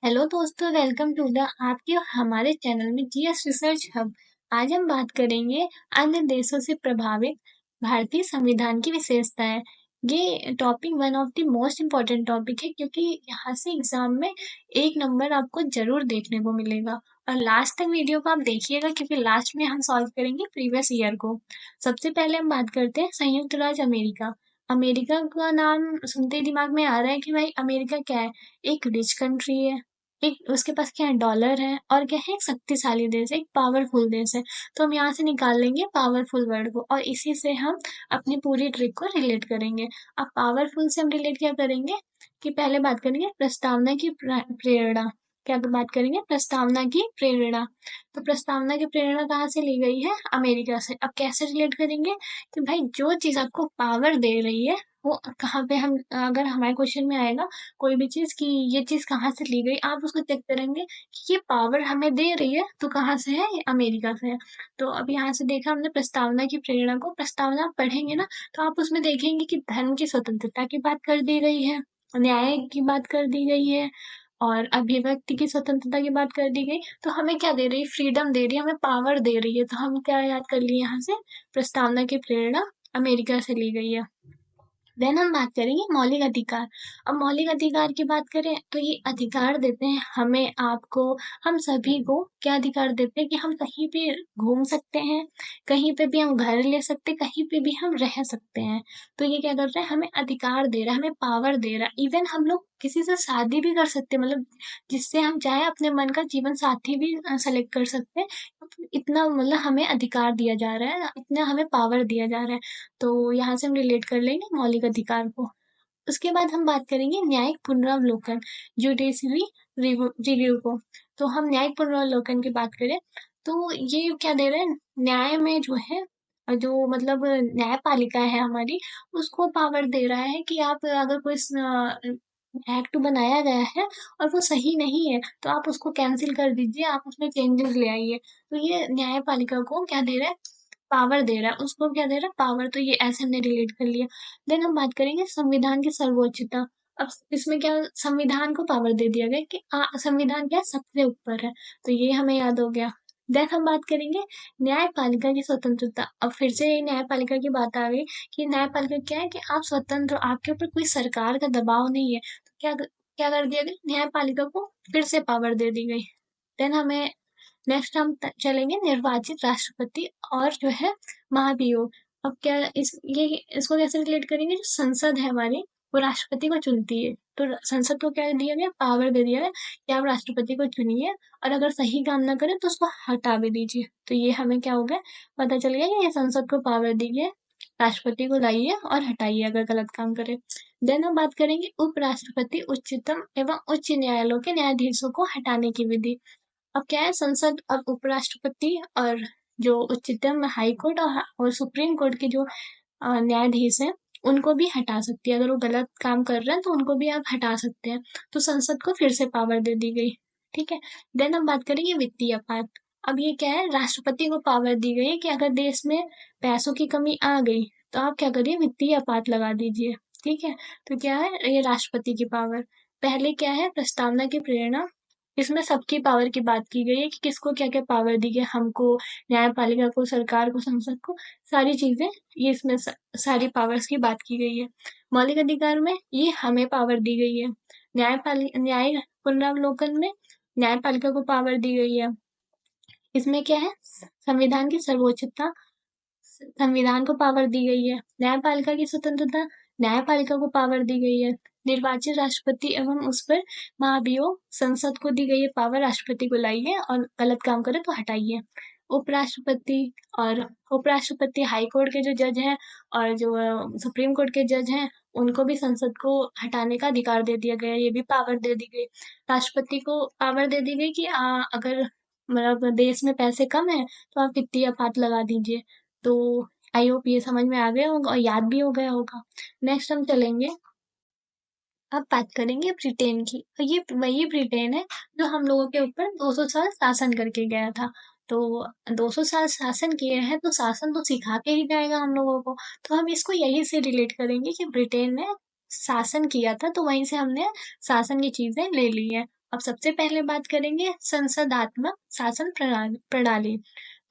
Hello दोस्तों, welcome to the आपके और हमारे चैनल में जीएस रिसर्च हब। आज हम बात करेंगे अन्य देशों से प्रभावित भारतीय संविधान की विशेषताएं। ये topic one of the most important topic है क्योंकि यहाँ से एग्जाम में एक नंबर आपको जरूर देखने को मिलेगा। और लास्ट तक वीडियो को आप देखिएगा क्योंकि लास्ट में हम सॉल्व करेंगे प्रीवियस ईयर को। सबसे पहले हम बात करते हैं संयुक्त राज्य अमेरिका। अमेरिका का नाम सुनते ही दिमाग में आ रहा है कि भाई अमेरिका क्या है। एक रिच कंट्री है, एक उसके पास क्या है, डॉलर है, और क्या है, एक शक्तिशाली देश है, एक पावरफुल देश है। तो हम यहाँ से निकाल लेंगे पावरफुल वर्ड को और इसी से हम अपनी पूरी ट्रिक को रिलेट करेंगे। अब पावरफुल से हम रिलेट क्या करेंगे कि पहले बात करेंगे प्रस्तावना की प्रेरणा। क्या बात करेंगे? प्रस्तावना की प्रेरणा। तो प्रस्तावना की प्रेरणा कहाँ से ली गई है? अमेरिका से। अब कैसे रिलेट करेंगे कि भाई जो चीज आपको पावर दे रही है वो कहाँ पे, हम अगर हमारे क्वेश्चन में आएगा कोई भी चीज कि ये चीज कहाँ से ली गई, आप उसको चेक करेंगे कि ये पावर हमें दे रही है तो कहाँ से है? ये अमेरिका से है। तो अब यहाँ से देखा हमने प्रस्तावना की प्रेरणा को। प्रस्तावना आप पढ़ेंगे ना तो आप उसमें देखेंगे कि धर्म की स्वतंत्रता की बात कर दी गई है, न्याय की बात कर दी गई है, और अभिव्यक्ति की स्वतंत्रता की बात कर दी गई। तो हमें क्या दे रही है? फ्रीडम दे रही है, हमें पावर दे रही है। तो हम क्या याद कर लिए यहाँ से? प्रस्तावना की प्रेरणा अमेरिका से ली गई है। देन हम बात करेंगे मौलिक अधिकार। अब मौलिक अधिकार की बात करें तो ये अधिकार देते हैं हमें, आपको, हम सभी को। क्या अधिकार देते हैं कि हम कहीं भी घूम सकते हैं, कहीं पे भी हम घर ले सकते हैं, कहीं पे भी हम रह सकते हैं। तो ये क्या कर रहा है? हमें अधिकार दे रहा है, हमें पावर दे रहा है। इवन हम लोग किसी से शादी भी कर सकते हैं, मतलब जिससे हम चाहे अपने मन का जीवन साथी भी सेलेक्ट कर सकते हैं। इतना मतलब हमें अधिकार दिया जा रहा है, इतना हमें पावर दिया जा रहा है। तो यहाँ से हम रिलेट कर लेंगे मौलिक अधिकार को। उसके बाद हम बात करेंगे न्यायिक पुनरावलोकन, जुडिशरी रिव्यू को। तो हम न्यायिक पुनरावलोकन की बात करें तो ये क्या दे रहे हैं? न्याय में जो है, जो मतलब न्यायपालिका है हमारी, उसको पावर दे रहा है कि आप अगर कोई एक्ट बनाया गया है और वो सही नहीं है तो आप उसको कैंसिल कर दीजिए, आप उसमें चेंजेस ले आइए। तो ये न्यायपालिका को क्या दे रहा है? पावर दे रहा है। उसको क्या दे रहा है? पावर। तो ये ऐसे हमने रिलेट कर लिया। देन हम बात करेंगे संविधान की सर्वोच्चता। अब इसमें क्या, संविधान को पावर दे दिया गया कि संविधान क्या है? सबसे ऊपर है। तो ये हमें याद हो गया। देन हम बात करेंगे न्यायपालिका की स्वतंत्रता। अब फिर से न्यायपालिका की बात आ गई कि न्यायपालिका क्या है कि आप स्वतंत्र हो, आपके ऊपर कोई सरकार का दबाव नहीं है। तो क्या कर दिया गया? न्यायपालिका को फिर से पावर दे दी गई। देन हमें नेक्स्ट हम चलेंगे निर्वाचित राष्ट्रपति और जो है महाभियोग। अब क्या ये इसको कैसे रिलेट करेंगे? जो संसद है हमारी, वो राष्ट्रपति को चुनती है। तो संसद को क्या दिया गया? पावर दे दिया गया कि आप राष्ट्रपति को चुनिए और अगर सही काम ना करें तो उसको हटा भी दीजिए। तो ये हमें क्या हो गया? पता चल गया कि ये संसद को पावर दी गई है, राष्ट्रपति को लाइए और हटाइए अगर गलत काम करे। देन हम बात करेंगे उपराष्ट्रपति, उच्चतम एवं उच्च न्यायालयों के न्यायाधीशों को हटाने की विधि। अब क्या है? संसद अब उपराष्ट्रपति और जो उच्चतम हाई कोर्ट और सुप्रीम कोर्ट के जो न्यायाधीश हैं उनको भी हटा सकती है। अगर वो गलत काम कर रहे हैं तो उनको भी आप हटा सकते हैं। तो संसद को फिर से पावर दे दी गई। ठीक है। देन हम बात करेंगे वित्तीय आपात। अब ये क्या है? राष्ट्रपति को पावर दी गई है कि अगर देश में पैसों की कमी आ गई तो आप क्या करिए? वित्तीय आपात लगा दीजिए। ठीक है। तो क्या है ये? राष्ट्रपति की पावर। पहले क्या है? प्रस्तावना की प्रेरणा। इसमें सबकी पावर की बात की गई है कि किसको क्या-क्या पावर दी गई है, हमको, न्यायपालिका को, सरकार को, संसद को, सारी चीज़ें, ये इसमें सारी पावर्स की बात की गई है। मौलिक अधिकार में ये हमें पावर दी गई है। न्याय पुनरावलोकन में न्यायपालिका को पावर दी गई है। इसमें क्या है? संविधान की सर्वोच्चता, संविधान को पावर दी गई है। न्यायपालिका की स्वतंत्रता, न्यायपालिका को पावर दी गई है। निर्वाचित राष्ट्रपति एवं उस पर महाभियोग, संसद को दी गई है पावर, राष्ट्रपति को लाइए और गलत काम करे तो हटाइए। उपराष्ट्रपति और उपराष्ट्रपति हाई कोर्ट के जो जज हैं और जो सुप्रीम कोर्ट के जज हैं उनको भी संसद को हटाने का अधिकार दे दिया गया है, ये भी पावर दे दी गई। राष्ट्रपति को पावर दे दी गई कि अगर मतलब देश में पैसे कम है तो आप वित्तीय आपात लगा दीजिए। तो आई होप ये समझ में आ गया होगा और याद भी हो गया होगा। नेक्स्ट हम चलेंगे, अब बात करेंगे ब्रिटेन की। और ये वही ब्रिटेन है जो हम लोगों के ऊपर 200 साल शासन करके गया था। तो 200 साल शासन किए हैं तो शासन तो सिखा के ही जाएगा हम लोगों को। तो हम इसको यही से रिलेट करेंगे कि ब्रिटेन ने शासन किया था, तो वहीं से हमने शासन की चीज़ें ले ली हैं। अब सबसे पहले बात करेंगे संसदात्मक शासन प्रणाली।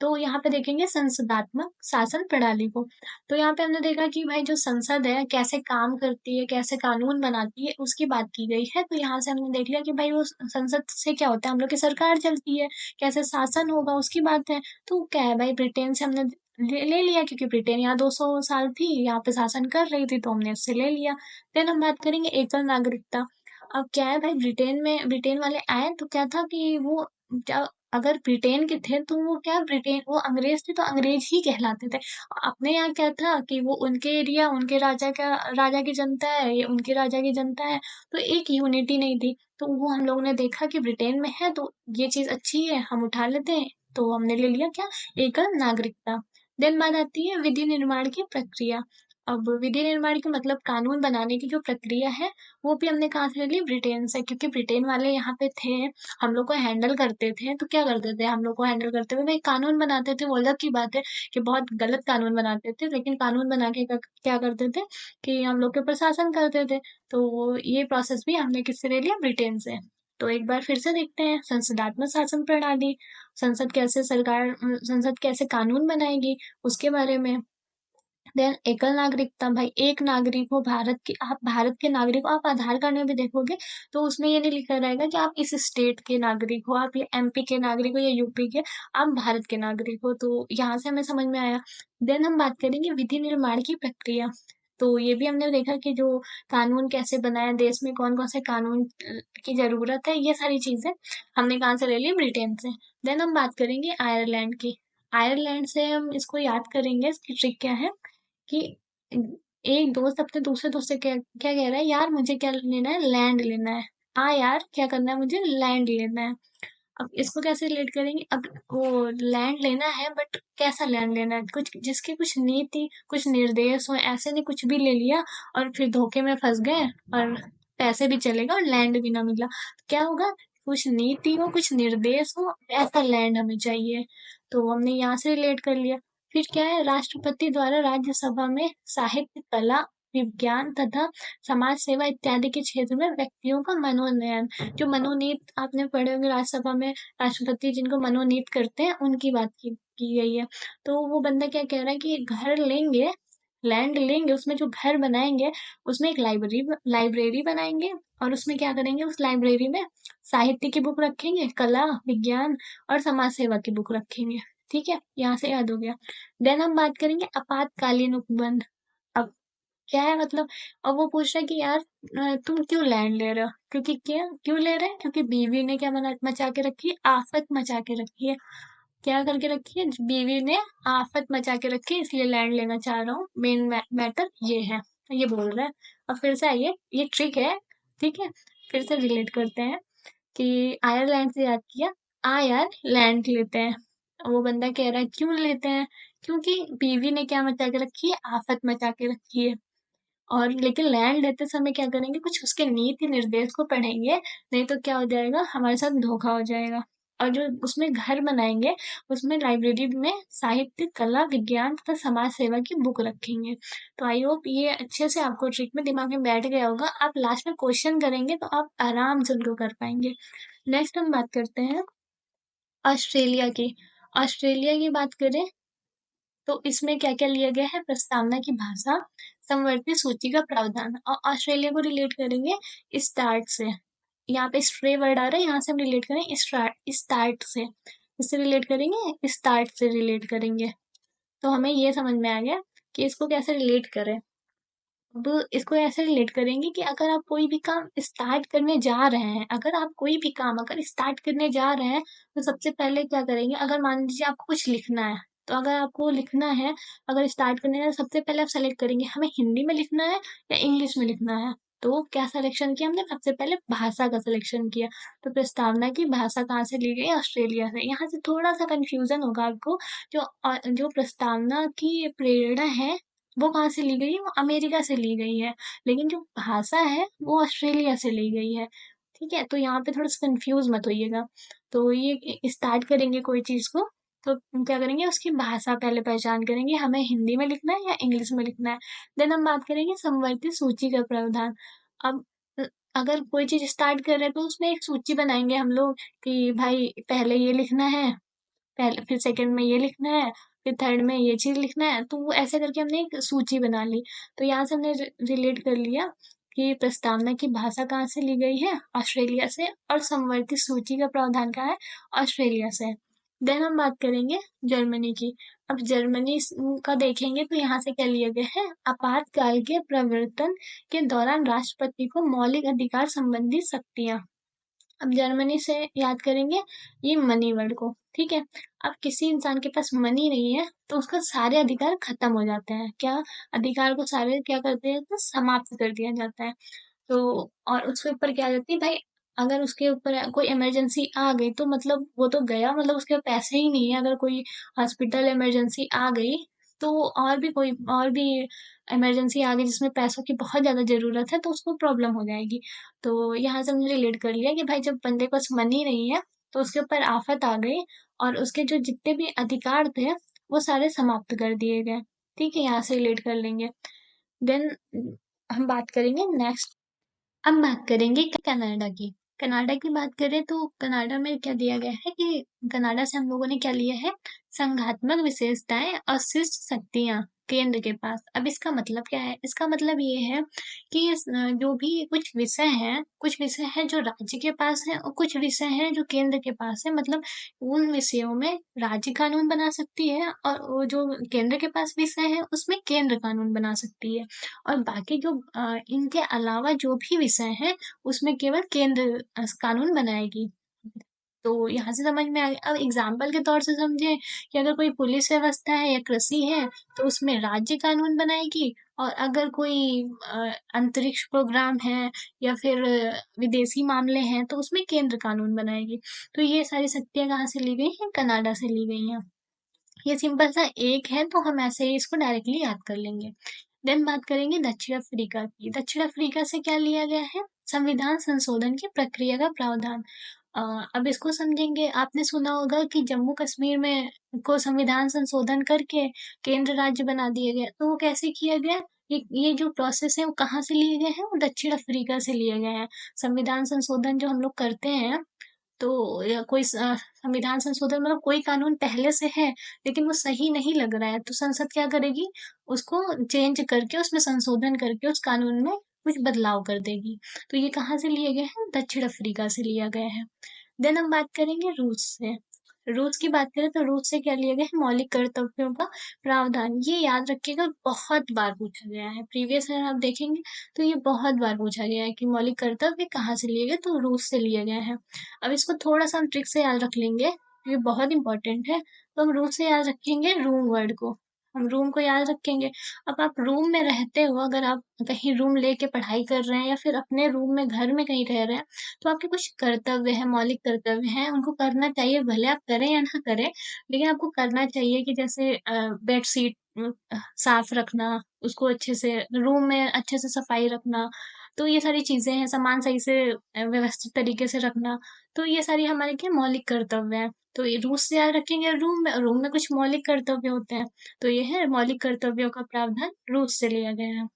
तो यहाँ पे देखेंगे संसदात्मक शासन प्रणाली को। तो यहाँ पे हमने देखा कि भाई जो संसद है कैसे काम करती है, कैसे कानून बनाती है, उसकी बात की गई है। तो यहाँ से हमने देख लिया कि भाई वो संसद से क्या होता है, हम लोग की सरकार चलती है, कैसे शासन होगा उसकी बात है। तो क्या है भाई, ब्रिटेन से हमने ले लिया, क्योंकि ब्रिटेन यहाँ 200 साल थी यहाँ पे शासन कर रही थी, तो हमने उससे ले लिया। देन हम बात करेंगे एकल नागरिकता। अब क्या है भाई, ब्रिटेन वाले आए तो क्या था कि वो क्या, अगर ब्रिटेन के थे तो वो क्या, ब्रिटेन वो अंग्रेज थे तो अंग्रेज ही कहलाते थे। अपने यहाँ क्या था कि वो उनके एरिया, उनके राजा की जनता है, ये उनके राजा की जनता है, तो एक यूनिटी नहीं थी। तो वो हम लोगों ने देखा कि ब्रिटेन में है तो ये चीज अच्छी है, हम उठा लेते हैं, तो हमने ले लिया क्या, एकल नागरिकता। देन बात आती है विधि निर्माण की प्रक्रिया। अब विधि निर्माण की मतलब कानून बनाने की जो प्रक्रिया है, वो भी हमने कहाँ से ले ली, ब्रिटेन से, क्योंकि ब्रिटेन वाले यहाँ पे थे, हम लोग को हैंडल करते थे। तो क्या करते थे, हम लोग को हैंडल करते हुए भाई कानून बनाते थे। वो अलग की बात है कि बहुत गलत कानून बनाते थे, लेकिन कानून बना के क्या करते थे कि हम लोग के ऊपर शासन करते थे। तो ये प्रोसेस भी हमने किससे ले लिया, ब्रिटेन से। तो एक बार फिर से देखते हैं संसदात्मक शासन प्रणाली। संसद कैसे कानून बनाएगी, उसके बारे में। देन एकल नागरिकता, भाई एक नागरिक हो, भारत के, आप भारत के नागरिक हो। आप आधार कार्ड में भी देखोगे तो उसमें ये नहीं लिखा रहेगा कि आप इस स्टेट के नागरिक हो, आप ये एमपी के नागरिक हो या यूपी के, आप भारत के नागरिक हो। तो यहाँ से हमें समझ में आया। देन हम बात करेंगे विधि निर्माण की प्रक्रिया। तो ये भी हमने देखा कि जो कानून कैसे बनाए, देश में कौन कौन से कानून की जरूरत है, ये सारी चीजें हमने कहाँ से ले ली, ब्रिटेन से। देन हम बात करेंगे आयरलैंड की। आयरलैंड से हम इसको याद करेंगे, इसकी ट्रिक क्या है कि एक दोस्त अपने दूसरे दोस्त से क्या क्या कह रहा है, यार मुझे क्या लेना है, लैंड लेना है। हाँ यार, क्या करना है, मुझे लैंड लेना है। अब इसको कैसे रिलेट करेंगे, अब वो लैंड लेना है, बट कैसा लैंड लेना है, कुछ जिसकी कुछ नीति कुछ निर्देश हो, ऐसे नहीं कुछ भी ले लिया और फिर धोखे में फंस गए और पैसे भी चलेगा और लैंड भी ना मिला, तो क्या होगा, कुछ नीति हो कुछ निर्देश हो, ऐसा लैंड हमें चाहिए। तो हमने यहाँ से रिलेट कर लिया। फिर क्या है, राष्ट्रपति द्वारा राज्यसभा में साहित्य, कला, विज्ञान तथा समाज सेवा इत्यादि के क्षेत्र में व्यक्तियों का मनोनयन। जो मनोनीत आपने पढ़े होंगे राज्यसभा में, राष्ट्रपति जिनको मनोनीत करते हैं उनकी बात की गई है। तो वो बंदा क्या कह रहा है कि घर लेंगे, लैंड लेंगे, उसमें जो घर बनाएंगे उसमें एक लाइब्रेरी बनाएंगे, और उसमें क्या करेंगे, उस लाइब्रेरी में साहित्य की बुक रखेंगे, कला, विज्ञान और समाज सेवा की बुक रखेंगे। ठीक है, यहाँ से याद हो गया। देन हम बात करेंगे आपातकालीन उपबंध। अब क्या है मतलब, अब वो पूछ रहा है कि यार तुम क्यों लैंड ले रहे हो, क्योंकि क्या क्यों ले रहे हैं, क्योंकि बीवी ने क्या मचा के रखी है, आफत मचा के रखी है। क्या करके रखी है, बीवी ने आफत मचा के रखी है, इसलिए लैंड लेना चाह रहा हूँ, मेन मैटर ये है, ये बोल रहा है। अब फिर से आइए, ये ट्रिक है, ठीक है, फिर से रिलेट करते हैं कि आयरलैंड से याद किया, आ यार लैंड लेते हैं। वो बंदा कह रहा है क्यों लेते हैं, क्योंकि बीवी ने क्या मचा के रखी है, आफत मचा के रखी है। और लेकिन लैंड लेते समय क्या करेंगे, कुछ उसके नीति निर्देश को पढ़ेंगे, नहीं तो क्या हो जाएगा, हमारे साथ धोखा हो जाएगा। और जो उसमें घर बनाएंगे, उसमें लाइब्रेरी में साहित्य, कला, विज्ञान तथा समाज सेवा की बुक रखेंगे। तो आई होप ये अच्छे से आपको ट्रिक में दिमाग में बैठ गया होगा। आप लास्ट में क्वेश्चन करेंगे तो आप आराम से उनको कर पाएंगे। नेक्स्ट हम बात करते हैं ऑस्ट्रेलिया की। ऑस्ट्रेलिया की बात करें तो इसमें क्या-क्या लिया गया है, प्रस्तावना की भाषा, समवर्ती सूची का प्रावधान, और ऑस्ट्रेलिया को रिलेट करेंगे स्टार्ट से। यहाँ पे स्ट्रे वर्ड आ रहा है, यहाँ से हम रिलेट करें स्टार्ट से। इससे रिलेट करेंगे, स्टार्ट से रिलेट करेंगे। तो हमें ये समझ में आ गया कि इसको कैसे रिलेट करें। अब इसको ऐसे रिलेट करेंगे कि अगर आप कोई भी काम स्टार्ट करने जा रहे हैं, अगर आप कोई भी काम अगर स्टार्ट करने जा रहे हैं, तो सबसे पहले क्या करेंगे, अगर मान लीजिए आपको कुछ लिखना है, तो अगर आपको लिखना है, अगर स्टार्ट करने है, सबसे पहले आप सेलेक्ट करेंगे हमें हिंदी में लिखना है या इंग्लिश में लिखना है। तो क्या सिलेक्शन किया हमने, सबसे पहले भाषा का सिलेक्शन किया। तो प्रस्तावना की भाषा कहाँ से ली गई, ऑस्ट्रेलिया से। यहाँ से थोड़ा सा कंफ्यूजन होगा आपको। जो प्रस्तावना की प्रेरणा है वो कहाँ से ली गई है, वो अमेरिका से ली गई है, लेकिन जो भाषा है वो ऑस्ट्रेलिया से ली गई है। ठीक है, तो यहाँ पे थोड़ा सा कंफ्यूज मत होइएगा। तो ये स्टार्ट करेंगे कोई चीज को, तो क्या करेंगे, उसकी भाषा पहले पहचान करेंगे, हमें हिंदी में लिखना है या इंग्लिश में लिखना है। देन हम बात करेंगे समवर्ती सूची का प्रावधान। अब अगर कोई चीज़ स्टार्ट कर रहे हैं तो उसमें एक सूची बनाएँगे हम लोग कि भाई पहले ये लिखना है, पहले फिर सेकंड में ये लिखना है, फिर थर्ड में ये चीज़ लिखना है। तो वो ऐसे करके हमने एक सूची बना ली। तो यहाँ से हमने रिलेट कर लिया कि प्रस्तावना की भाषा कहाँ से ली गई है, ऑस्ट्रेलिया से, और समवर्ती सूची का प्रावधान कहाँ है, ऑस्ट्रेलिया से। देन हम बात करेंगे जर्मनी की। अब जर्मनी का देखेंगे तो यहाँ से क्या लिया गया है, आपातकाल के प्रवर्तन के दौरान राष्ट्रपति को मौलिक अधिकार संबंधी शक्तियाँ। अब जर्मनी से याद करेंगे ये मनी वर्ड को, ठीक है। अब किसी इंसान के पास मनी नहीं है तो उसका सारे अधिकार खत्म हो जाते हैं। क्या, अधिकार को सारे क्या करते हैं, तो समाप्त कर दिया जाता है। तो और उसके ऊपर क्या आ जाती है भाई, अगर उसके ऊपर कोई इमरजेंसी आ गई तो मतलब वो तो गया, मतलब उसके पास पैसे ही नहीं है। अगर कोई हॉस्पिटल इमरजेंसी आ गई तो और भी इमरजेंसी आ गई जिसमें पैसों की बहुत ज़्यादा ज़रूरत है तो उसको प्रॉब्लम हो जाएगी। तो यहाँ से हमने रिलेट कर लिया कि भाई जब बंदे के पास मनी नहीं है तो उसके ऊपर आफत आ गई और उसके जो जितने भी अधिकार थे वो सारे समाप्त कर दिए गए। ठीक है, यहाँ से रिलेट कर लेंगे। देन हम बात करेंगे नेक्स्ट। अब बात करेंगे कनाडा की। कनाडा की बात करें तो कनाडा में क्या दिया गया है कि कनाडा से हम लोगों ने क्या लिया है, संघात्मक विशेषताएं और शिष्ट शक्तियां केंद्र के पास। अब इसका मतलब क्या है, इसका मतलब ये है कि जो भी कुछ विषय हैं जो राज्य के पास है और कुछ विषय हैं जो केंद्र के पास है। मतलब उन विषयों में राज्य कानून बना सकती है और वो जो केंद्र के पास विषय है उसमें केंद्र कानून बना सकती है। और बाकी जो इनके अलावा जो भी विषय हैं उसमें केवल केंद्र कानून बनाएगी। तो यहाँ से समझ में आ गया। अब एग्जाम्पल के तौर से समझे कि अगर कोई पुलिस व्यवस्था है या कृषि है तो उसमें राज्य कानून बनाएगी, और अगर कोई अंतरिक्ष प्रोग्राम है या फिर विदेशी मामले हैं तो उसमें केंद्र कानून बनाएगी। तो ये सारी शक्तियाँ कहाँ से ली गई हैं, कनाडा से ली गई हैं। ये सिंपल सा एक है तो हम ऐसे ही इसको डायरेक्टली याद कर लेंगे। देन बात करेंगे दक्षिण अफ्रीका की। दक्षिण अफ्रीका से क्या लिया गया है, संविधान संशोधन की प्रक्रिया का प्रावधान। अ, अब इसको समझेंगे। आपने सुना होगा कि जम्मू कश्मीर में को संविधान संशोधन करके केंद्र राज्य बना दिया गया। तो वो कैसे किया गया, ये जो प्रोसेस है वो कहाँ से लिए गए हैं, वो दक्षिण अफ्रीका से लिए गए हैं। संविधान संशोधन जो हम लोग करते हैं तो या कोई संविधान संशोधन मतलब कोई कानून पहले से है लेकिन वो सही नहीं लग रहा है तो संसद क्या करेगी, उसको चेंज करके उसमें संशोधन करके उस कानून में कुछ बदलाव कर देगी। तो ये कहाँ से लिए गए हैं, दक्षिण अफ्रीका से लिया गया है। देन हम बात करेंगे रूस से। रूस की बात करें तो रूस से क्या लिया गया है, मौलिक कर्तव्यों का प्रावधान। ये याद रखिएगा, बहुत बार पूछा गया है, प्रीवियस ईयर आप देखेंगे तो ये बहुत बार पूछा गया है कि मौलिक कर्तव्य कहाँ से लिए गए, तो रूस से लिया गया है। अब इसको थोड़ा सा हम ट्रिक से याद रख लेंगे, ये बहुत इंपॉर्टेंट है। तो हम रूस से याद रखेंगे रूम वर्ड को, हम रूम को याद रखेंगे। अब आप रूम में रहते हो, अगर आप कहीं रूम लेके पढ़ाई कर रहे हैं या फिर अपने रूम में घर में कहीं रह रहे हैं तो आपके कुछ कर्तव्य हैं, मौलिक कर्तव्य हैं, उनको करना चाहिए, भले आप करें या ना करें, लेकिन आपको करना चाहिए। कि जैसे बेडशीट साफ रखना, उसको अच्छे से रूम में अच्छे से सफाई रखना। तो ये सारी चीजें हैं, सामान सही से व्यवस्थित तरीके से रखना। तो ये सारी हमारे क्या मौलिक कर्तव्य हैं। तो ये रूल से याद रखेंगे, रूम में कुछ मौलिक कर्तव्य होते हैं। तो ये है मौलिक कर्तव्यों का प्रावधान रूस से लिया गया है।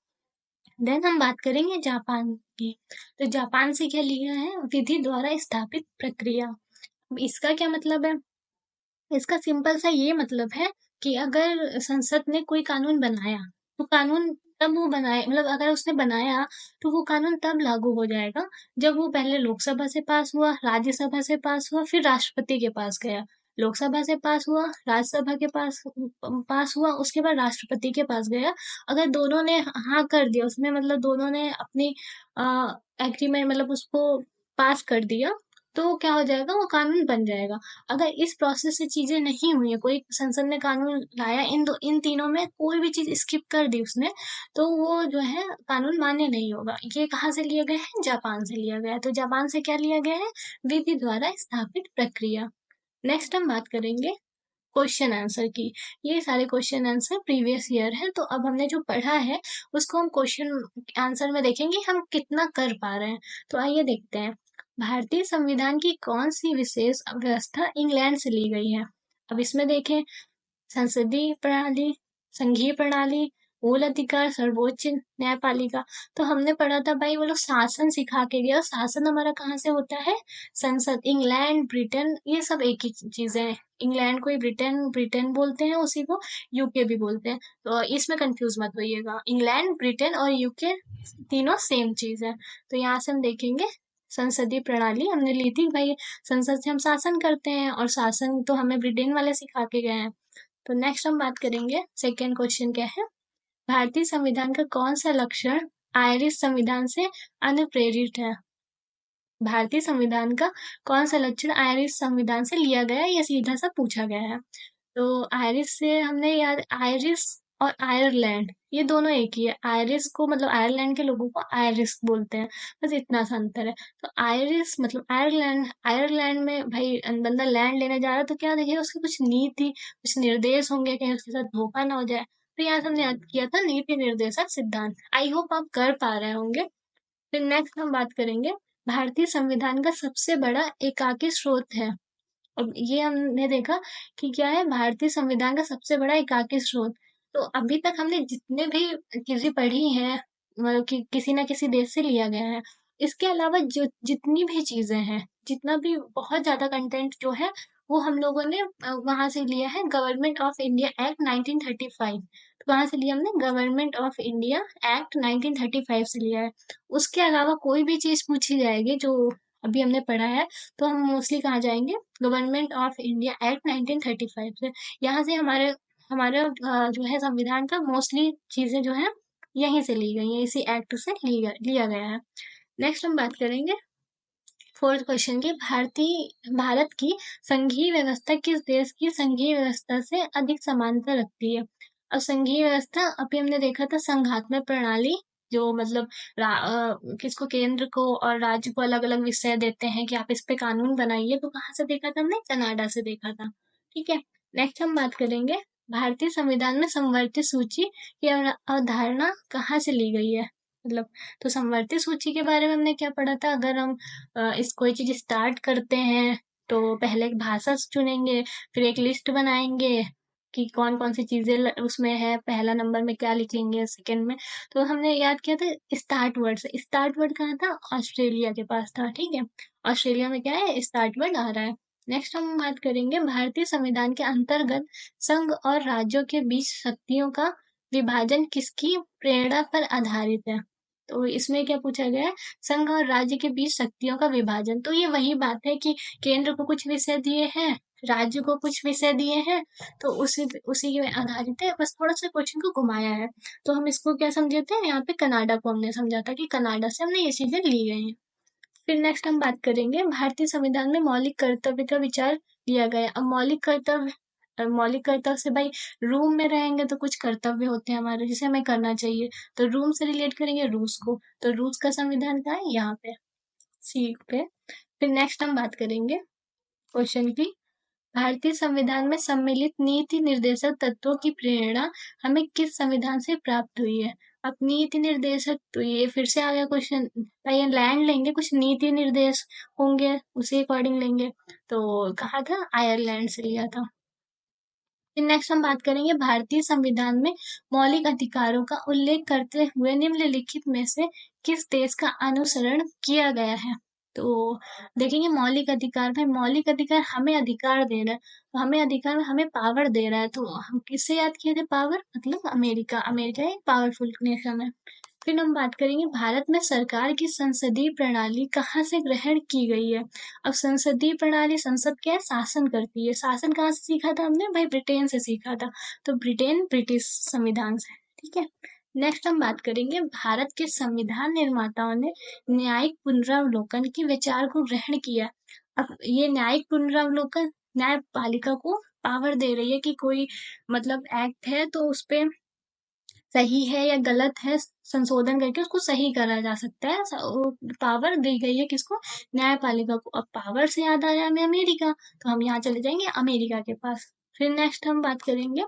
देन हम बात करेंगे जापान की। तो जापान से क्या लिया है, विधि द्वारा स्थापित प्रक्रिया। अब इसका क्या मतलब है, इसका सिंपल सा ये मतलब है कि अगर संसद ने कोई कानून बनाया तो कानून तब वो बनाए, मतलब अगर उसने बनाया तो वो कानून तब लागू हो जाएगा जब वो पहले लोकसभा से पास हुआ, राज्यसभा से पास हुआ, फिर राष्ट्रपति के पास गया। लोकसभा से पास हुआ, राज्यसभा के पास हुआ, उसके बाद राष्ट्रपति के पास गया। अगर दोनों ने हाँ कर दिया उसमें, मतलब दोनों ने अपनी एग्रीमेंट मतलब उसको पास कर दिया, तो क्या हो जाएगा, वो कानून बन जाएगा। अगर इस प्रोसेस से चीजें नहीं हुई है, कोई संसद ने कानून लाया, इन तीनों में कोई भी चीज स्किप कर दी उसने, तो वो जो है कानून मान्य नहीं होगा। ये कहाँ से लिया गया है, जापान से लिया गया है। तो जापान से क्या लिया गया है, विधि द्वारा स्थापित प्रक्रिया। नेक्स्ट हम बात करेंगे क्वेश्चन आंसर की। ये सारे क्वेश्चन आंसर प्रीवियस ईयर है, तो अब हमने जो पढ़ा है उसको हम क्वेश्चन आंसर में देखेंगे हम कितना कर पा रहे हैं। तो आइए देखते हैं, भारतीय संविधान की कौन सी विशेष व्यवस्था इंग्लैंड से ली गई है। अब इसमें देखें, संसदीय प्रणाली, संघीय प्रणाली, मूल अधिकार, सर्वोच्च न्यायपालिका। तो हमने पढ़ा था भाई वो लोग शासन सिखा के गया, और शासन हमारा कहाँ से होता है? संसद। इंग्लैंड, ब्रिटेन, ये सब एक ही चीजें हैं। इंग्लैंड को ही ब्रिटेन ब्रिटेन बोलते हैं, उसी को यूके भी बोलते हैं। तो इसमें कंफ्यूज मत होइएगा, इंग्लैंड, ब्रिटेन और यूके तीनों सेम चीज है। तो यहाँ से हम देखेंगे संसदीय प्रणाली हमने ली थी भाई, संसद से हम शासन करते हैं, और शासन तो हमें ब्रिटेन वाले सिखा के गए हैं। तो नेक्स्ट हम बात करेंगे, सेकेंड क्वेश्चन क्या है? भारतीय संविधान का कौन सा लक्षण आयरिश संविधान से अनुप्रेरित है? भारतीय संविधान का कौन सा लक्षण आयरिश संविधान से लिया गया है, या सीधा सा पूछा गया है? तो आयरिश से हमने याद, आयरिश और आयरलैंड ये दोनों एक ही है। आयरिश को मतलब आयरलैंड के लोगों को आयरिश बोलते हैं, बस इतना सा अंतर है। तो आयरिश मतलब आयरलैंड, आयरलैंड में भाई बंदा लैंड लेने जा रहा है, तो क्या देखिए उसकी कुछ नीति, कुछ निर्देश होंगे, कहीं उसके साथ धोखा ना हो जाए। तो यहाँ से हमने याद किया था नीति निर्देशक सिद्धांत। आई होप आप कर पा रहे होंगे। फिर नेक्स्ट हम बात करेंगे, भारतीय संविधान का सबसे बड़ा एकाकी स्रोत है। अब ये हमने देखा कि क्या है, भारतीय संविधान का सबसे बड़ा एकाकी स्रोत। तो अभी तक हमने जितने भी चीजें पढ़ी हैं, मतलब कि किसी ना किसी देश से लिया गया है। इसके अलावा जो जितनी भी चीजें हैं, जितना भी बहुत ज्यादा कंटेंट जो है, वो हम लोगों ने वहां से लिया है, गवर्नमेंट ऑफ इंडिया एक्ट 1935। तो वहां से लिया हमने गवर्नमेंट ऑफ इंडिया एक्ट 1935 से लिया है। उसके अलावा कोई भी चीज पूछी जाएगी जो अभी हमने पढ़ा है, तो हम मोस्टली कहाँ जाएंगे? गवर्नमेंट ऑफ इंडिया एक्ट 1935 से। यहाँ से हमारे हमारा जो है संविधान का मोस्टली चीजें जो है यहीं से ली गई हैं, इसी एक्ट से लिया गया है। नेक्स्ट हम बात करेंगे फोर्थ क्वेश्चन की, भारत की संघीय व्यवस्था किस देश की संघीय व्यवस्था से अधिक समानता रखती है? अब संघीय व्यवस्था अभी हमने देखा था संघात्मक प्रणाली, जो मतलब किसको, केंद्र को और राज्य को अलग अलग विषय देते हैं कि आप इस पे कानून बनाइए। तो कहाँ से देखा था हमने? कनाडा से देखा था। ठीक है। नेक्स्ट हम बात करेंगे, भारतीय संविधान में समवर्ती सूची की अवधारणा कहाँ से ली गई है? मतलब, तो समवर्ती सूची के बारे में हमने क्या पढ़ा था? अगर हम इस कोई चीज स्टार्ट करते हैं, तो पहले एक भाषा चुनेंगे, फिर एक लिस्ट बनाएंगे कि कौन कौन सी चीजें उसमें है, पहला नंबर में क्या लिखेंगे, सेकंड में। तो हमने याद किया था स्टार्ट वर्ड से। स्टार्ट वर्ड कहाँ था? ऑस्ट्रेलिया के पास था। ठीक है, ऑस्ट्रेलिया में क्या है, स्टार्ट वर्ड आ रहा है। नेक्स्ट हम बात करेंगे, भारतीय संविधान के अंतर्गत संघ और राज्यों के बीच शक्तियों का विभाजन किसकी प्रेरणा पर आधारित है? तो इसमें क्या पूछा गया है? संघ और राज्य के बीच शक्तियों का विभाजन। तो ये वही बात है कि केंद्र को कुछ विषय दिए हैं, राज्य को कुछ विषय दिए हैं, तो उसी उसी के आधारित है। बस थोड़ा सा क्वेश्चन को घुमाया है। तो हम इसको क्या समझे थे, यहाँ पे कनाडा को हमने समझा था कि कनाडा से हमने ये चीजें ली गई हैं। फिर नेक्स्ट हम बात करेंगे, भारतीय संविधान में मौलिक कर्तव्य का विचार लिया गया। अब मौलिक कर्तव्य से भाई, रूम में रहेंगे तो कुछ कर्तव्य होते हैं हमारे जिसे हमें करना चाहिए। तो रूम से रिलेट करेंगे रूस को, तो रूस का संविधान कहाँ है? यहाँ पे, सी पे। फिर नेक्स्ट हम बात करेंगे क्वेश्चन की, भारतीय संविधान में सम्मिलित नीति निर्देशक तत्वों की प्रेरणा हमें किस संविधान से प्राप्त हुई है? अब नीति निर्देशक, तो ये फिर से आ गया क्वेश्चन, भाई लैंड लेंगे, कुछ नीति निर्देश होंगे, उसी अकॉर्डिंग लेंगे। तो कहा था? आयरलैंड से लिया था। फिर नेक्स्ट हम बात करेंगे, भारतीय संविधान में मौलिक अधिकारों का उल्लेख करते हुए निम्नलिखित में से किस देश का अनुसरण किया गया है? तो देखेंगे मौलिक अधिकार में, मौलिक अधिकार हमें अधिकार दे रहा है, तो हमें अधिकार में हमें पावर दे रहा है। तो हम किससे याद किए थे पावर? मतलब अमेरिका। अमेरिका एक पावरफुल नेशन है। फिर हम बात करेंगे, भारत में सरकार की संसदीय प्रणाली कहाँ से ग्रहण की गई है? अब संसदीय प्रणाली, संसद क्या है? शासन करती है। शासन कहाँ से सीखा था हमने? भाई ब्रिटेन से सीखा था। तो ब्रिटेन ब्रिटिश संविधान से। ठीक है। नेक्स्ट हम बात करेंगे, भारत के संविधान निर्माताओं ने न्यायिक पुनरावलोकन के विचार को ग्रहण किया। अब ये न्यायिक पुनरावलोकन न्यायपालिका को पावर दे रही है कि कोई मतलब एक्ट है तो उस पे सही है या गलत है, संशोधन करके उसको सही करा जा सकता है। पावर दी गई है किसको? न्यायपालिका को। अब पावर से याद आया हमें अमेरिका, तो हम यहाँ चले जाएंगे अमेरिका के पास। फिर नेक्स्ट हम बात करेंगे,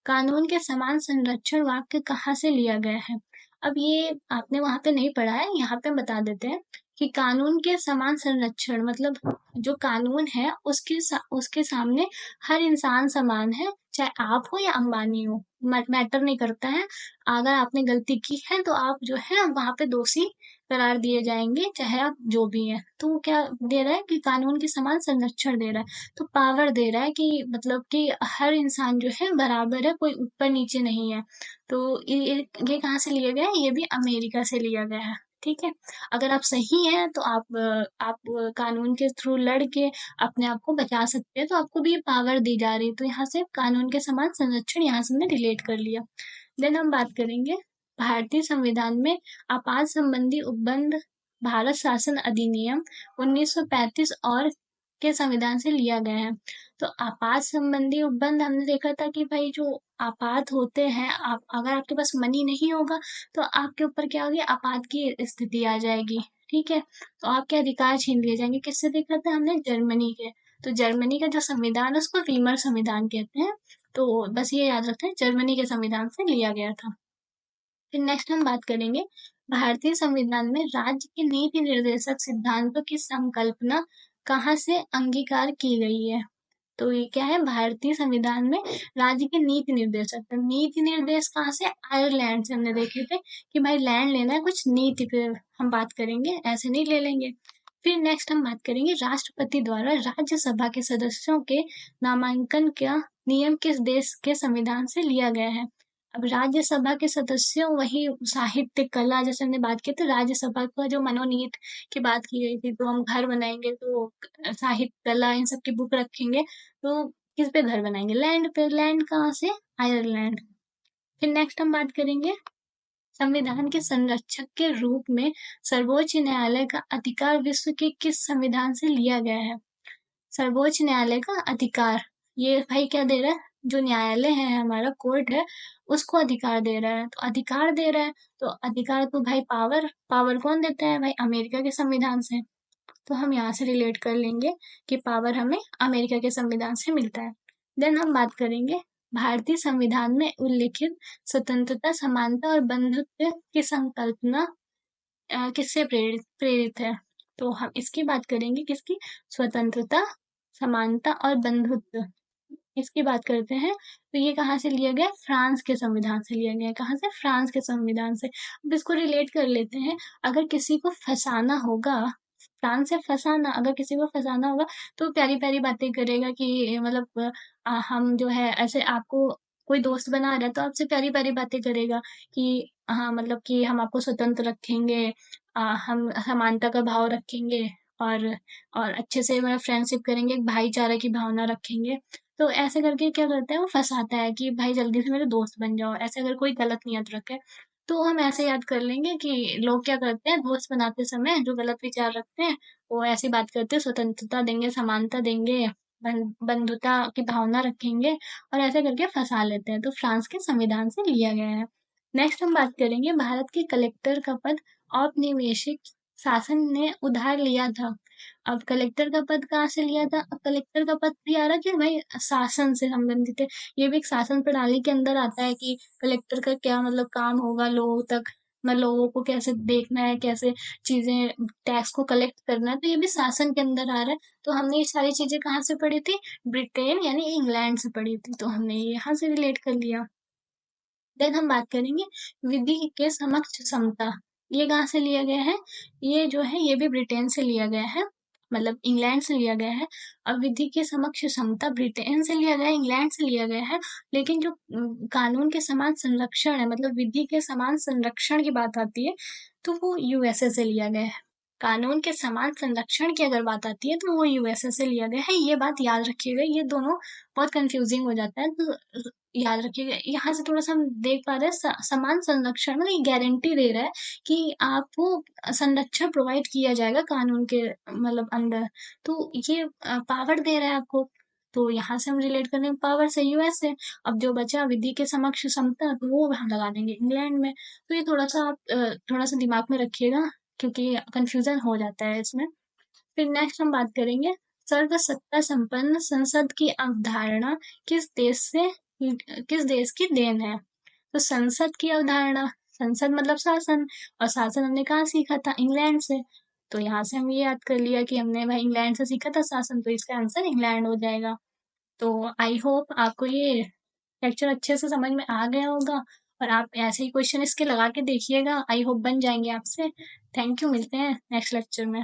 कानून के समान संरक्षण वाक्य कहाँ से लिया गया है? अब ये आपने वहां पे नहीं पढ़ा है, यहाँ पे बता देते हैं कि कानून के समान संरक्षण मतलब जो कानून है उसके सामने हर इंसान समान है, चाहे आप हो या अंबानी हो, मैटर नहीं करता है। अगर आपने गलती की है तो आप जो है वहां पे दोषी करार दिए जाएंगे, चाहे आप जो भी हैं। तो वो क्या दे रहा है कि कानून के समान संरक्षण दे रहा है, तो पावर दे रहा है कि मतलब कि हर इंसान जो है बराबर है, कोई ऊपर नीचे नहीं है। तो ये कहाँ से लिया गया है? ये भी अमेरिका से लिया गया है। ठीक है। अगर आप सही हैं तो आप कानून के थ्रू लड़ के अपने आप को बचा सकते हैं, तो आपको भी ये पावर दी जा रही है। तो यहाँ से कानून के समान संरक्षण यहाँ से हमने रिलेट कर लिया। देन हम बात करेंगे भारतीय संविधान में आपात संबंधी उपबंध भारत शासन अधिनियम 1935 और के संविधान से लिया गया है। तो आपात संबंधी उपबंध हमने देखा था कि भाई जो आपात होते हैं, आप अगर आपके पास मनी नहीं होगा तो आपके ऊपर क्या होगी, आपात की स्थिति आ जाएगी। ठीक है। तो आपके अधिकार छीन लिए जाएंगे। किससे देखा था हमने? जर्मनी के। तो जर्मनी का जो संविधान है उसको वीमर संविधान कहते हैं। तो बस ये याद रखते हैं, जर्मनी के संविधान से लिया गया था। फिर नेक्स्ट हम बात करेंगे भारतीय संविधान में राज्य के नीति निर्देशक सिद्धांतों की संकल्पना कहाँ से अंगीकार की गई है? तो ये क्या है? भारतीय संविधान में राज्य के नीति निर्देशक, तो नीति निर्देश कहाँ से? आयरलैंड से हमने देखे थे कि भाई लैंड लेना है, कुछ नीति पे हम बात करेंगे, ऐसे नहीं ले लेंगे। फिर नेक्स्ट हम बात करेंगे राष्ट्रपति द्वारा राज्यसभा के सदस्यों के नामांकन का नियम किस देश के संविधान से लिया गया है? अब राज्यसभा के सदस्यों वही साहित्य कला, जैसे हमने बात की थी राज्यसभा का जो मनोनीत की बात की गई थी, तो हम घर बनाएंगे तो साहित्य कला इन सब की बुक रखेंगे, तो किस पे घर बनाएंगे? लैंड पे। लैंड कहाँ से? आयरलैंड। फिर नेक्स्ट हम बात करेंगे संविधान के संरक्षक के रूप में सर्वोच्च न्यायालय का अधिकार विश्व के किस संविधान से लिया गया है? सर्वोच्च न्यायालय का अधिकार, ये भाई क्या दे रहा है? जो न्यायालय है हमारा, कोर्ट है, उसको अधिकार दे रहा है। तो अधिकार दे रहा है, तो अधिकार तो भाई पावर, पावर कौन देता है? भाई अमेरिका के संविधान से। तो हम यहाँ से रिलेट कर लेंगे कि पावर हमें अमेरिका के संविधान से मिलता है। देन हम बात करेंगे भारतीय संविधान में उल्लिखित स्वतंत्रता, समानता और बंधुत्व की संकल्पना किससे प्रेरित प्रेरित है? तो हम इसकी बात करेंगे, किसकी? स्वतंत्रता, समानता और बंधुत्व, इसकी बात करते हैं। तो ये कहाँ से लिया गया? फ्रांस के संविधान से लिया गया है। कहाँ से? फ्रांस के संविधान से। अब इसको रिलेट कर लेते हैं। अगर किसी को फंसाना होगा, फ्रांस से फंसाना, अगर किसी को फंसाना होगा तो प्यारी प्यारी बातें करेगा कि मतलब हम जो है ऐसे, आपको कोई दोस्त बना रहा है तो आपसे प्यारी प्यारी बातें करेगा कि हाँ मतलब कि हम आपको स्वतंत्र रखेंगे, हम समानता का भाव रखेंगे, और और अच्छे से मतलब फ्रेंडशिप करेंगे, भाईचारा की भावना रखेंगे। तो ऐसे करके क्या करता है, वो फँसाता है कि भाई जल्दी से मेरे दोस्त बन जाओ, ऐसे अगर कोई गलत नियत रखे। तो हम ऐसे याद कर लेंगे कि लोग क्या करते हैं, दोस्त बनाते समय जो गलत विचार रखते हैं, वो ऐसी बात करते हैं, स्वतंत्रता देंगे, समानता देंगे, बंधुता की भावना रखेंगे, और ऐसे करके फँसा लेते हैं। तो फ्रांस के संविधान से लिया गया है। नेक्स्ट हम बात करेंगे भारत के कलेक्टर का पद औपनिवेशिक शासन ने उधार लिया था। अब कलेक्टर का पद कहाँ से लिया था? अब कलेक्टर का पद भी आ रहा है कि भाई शासन से संबंधित है। ये भी एक शासन प्रणाली के अंदर आता है कि कलेक्टर का क्या मतलब काम होगा, लोगों तक मतलब लोगों को कैसे देखना है, कैसे चीजें टैक्स को कलेक्ट करना है, तो ये भी शासन के अंदर आ रहा है। तो हमने ये सारी चीजें कहाँ से पढ़ी थी? ब्रिटेन यानी इंग्लैंड से पढ़ी थी, तो हमने ये यहाँ से रिलेट कर लिया। देन हम बात करेंगे विधि के समक्ष समता, ये कहाँ से लिया गया है? ये जो है ये भी ब्रिटेन से लिया गया है, मतलब इंग्लैंड से लिया गया है। अब विधि के समक्ष समता ब्रिटेन से लिया गया है, इंग्लैंड से लिया गया है, लेकिन जो कानून के समान संरक्षण है, मतलब विधि के समान संरक्षण की बात आती है, तो वो यूएसए से लिया गया है। कानून के समान संरक्षण की अगर बात आती है तो वो यूएसए से लिया गया है। ये बात याद रखिएगा, ये दोनों बहुत कंफ्यूजिंग हो जाता है, तो याद रखिएगा। यहाँ से थोड़ा सा हम देख पा रहे हैं समान संरक्षण मतलब ये गारंटी दे रहा है कि आपको संरक्षण प्रोवाइड किया जाएगा कानून के मतलब अंदर, तो ये पावर दे रहा है आपको। तो यहाँ से हम रिलेट करेंगे पावर से यूएस से। अब जो बचा विधि के समक्ष समता, तो वो हम लगा देंगे इंग्लैंड में। तो ये थोड़ा सा आप थोड़ा सा दिमाग में रखिएगा, क्योंकि कंफ्यूजन हो जाता है इसमें। फिर नेक्स्ट हम बात करेंगे सर्व सत्ता संपन्न संसद की अवधारणा किस देश से किस देश की देन है? तो संसद की अवधारणा, संसद मतलब शासन, और शासन हमने कहाँ सीखा था? इंग्लैंड से। तो यहाँ से हम ये याद कर लिया कि हमने भाई इंग्लैंड से सीखा था शासन, तो इसका आंसर इंग्लैंड हो जाएगा। तो आई होप आपको ये लेक्चर अच्छे से समझ में आ गया होगा और आप ऐसे ही क्वेश्चन इसके लगा के देखिएगा, आई होप बन जाएंगे आपसे। थैंक यू, मिलते हैं नेक्स्ट लेक्चर में।